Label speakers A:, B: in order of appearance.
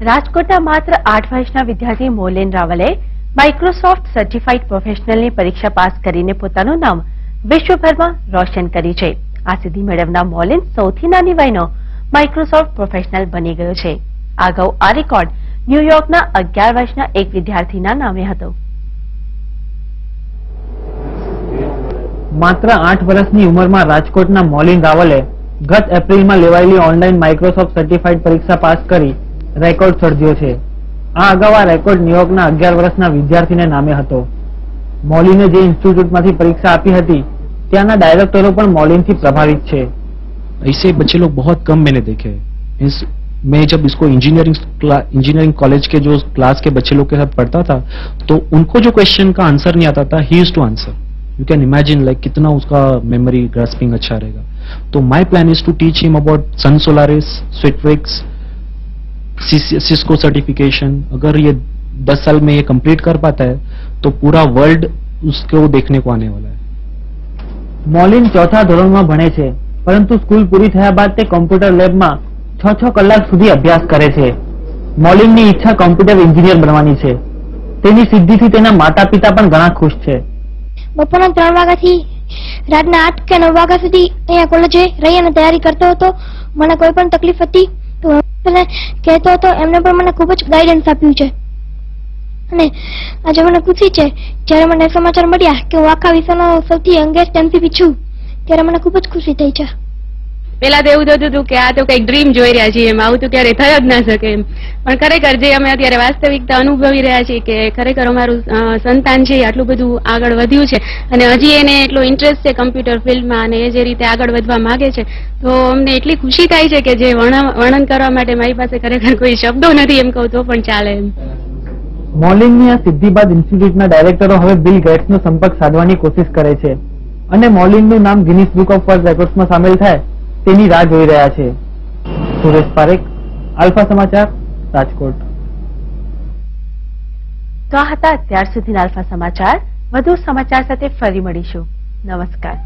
A: રાજકોટના માત્ર 8 વર્ષના વિદ્યાર્થી મોલેન રાવલે માઇક્રોસોફ્ટ સર્ટિફાઇડ પ્રોફેશનલની પરીક્ષા પાસ કરીને પોતાનું નામ વિશ્વભરમાં રોશન કર્યું છે. આ સિદ્ધિ મેળવનાર મોલેન સૌથી નાની વયનો માઇક્રોસોફ્ટ પ્રોફેશનલ બની ગયો છે. અગાઉ આ રેકોર્ડ ન્યુયોર્કના 11 વર્ષના એક વિદ્યાર્થીના નામે હતો.
B: માત્ર 8 વર્ષની ઉંમરમાં રાજકોટના મોલિન રાવલે ગત એપ્રિલમાં લેવાયેલી ઓનલાઈન માઇક્રોસોફ્ટ સર્ટિફાઇડ પરીક્ષા પાસ કરી રેકોર્ડ સર્જ્યો છે. આ અગાઉ આ રેકોર્ડ ન્યુયોર્કના 11 વર્ષના વિદ્યાર્થીને નામે હતો. મોલિને જે ઇન્સ્ટિટ્યૂટમાંથી પરીક્ષા આપી હતી ત્યાંના ડાયરેક્ટરો પણ મોલિનથી પ્રભાવિત છે.
C: ऐसे बच्चे लोग बहुत कम मैंने देखे हैं. मैं जब इसको इंजीनियरिंग कॉलेज के जो क्लास के बच्चे लोग के साथ पढ़ता था तो उनको जो क्वेश्चन का आंसर नहीं आता था, he used to answer. You can imagine like कितना उसका मेमोरी ग्रास्पिंग अच्छा रहेगा. तो my plan is to teach him about Sun Solaris, स्विफ्ट्रिक्स, सिस्को सर्टिफिकेशन. अगर ये 10 साल में ये कंप्लीट कर पाता है तो पूरा वर्ल्ड उसको देखने को आने वाला है.
B: મોલિન ચોથા ધોરણમાં ભણે છે, પરંતુ સ્કૂલ પૂરી થયા બાદ તે કોમ્પ્યુટર લેબમાં 6 કલાક સુધી અભ્યાસ કરે છે. મોલિનની ઈચ્છા કોમ્પ્યુટર એન્જિનિયર બનવાની છે. તેની સિદ્ધિથી તેના માતા પિતા પણ ઘણા ખુશ છે.
D: બપોરના 3 વાગ્યાથી રાતના 8 કે 9 વાગ્યા સુધી અહીંયા કોલેજે રહી અને તૈયારી કરતો હતો. મને કોઈ પણ તકલીફ હતી તો કહેતો હતો. એમને પણ મને ખૂબ જ ગાઈડન્સ આપ્યું છે અને આજે મને ખુશી છે જ્યારે મને સમાચાર મળ્યા કે હું આખા વિશ્વનો સૌથી યંગેસ્ટ એમસીપી છું ત્યારે મને ખૂબ જ ખુશી થઈ છે.
E: પેલા તો એવું થતું હતું કે આ તો કઈક ડ્રીમ જોઈ રહ્યા છીએ, એમ આવું તો ક્યારે થઈ જ ના શકે એમ. પણ ખરેખર જે અમે અત્યારે વાસ્તવિકતા અનુભવી રહ્યા છીએ કે ખરેખર અમારું સંતાન છે આટલું બધું આગળ વધ્યું છે અને હજી એને એટલો ઇન્ટરેસ્ટ છે કમ્પ્યુટર ફિલ્ડમાં અને એ જે રીતે આગળ વધવા માંગે છે તો અમને એટલી ખુશી થાય છે કે જે વર્ણન કરવા માટે મારી પાસે ખરેખર કોઈ શબ્દો નથી એમ કહું તો પણ ચાલે એમ.
B: મોલિનની આ સિદ્ધિ બાદ ઇન્સ્ટિટ્યૂટના ડાયરેક્ટરો હવે બિલ ગેટ્સનો સંપર્ક સાધવાની કોશિશ કરે છે અને મોલિનનું નામ ગિનિસ બુક ઓફ વર્લ્ડ રેકોર્ડ્સમાં સામેલ થાય તેની રાહ જોઈ રહ્યા છે. સુરેશ પારેખ, આલ્ફા સમાચાર, રાજકોટ.
A: તો આ હતા અત્યાર સુધીના આલ્ફા સમાચાર. વધુ સમાચાર સાથે ફરી મળીશું. નમસ્કાર.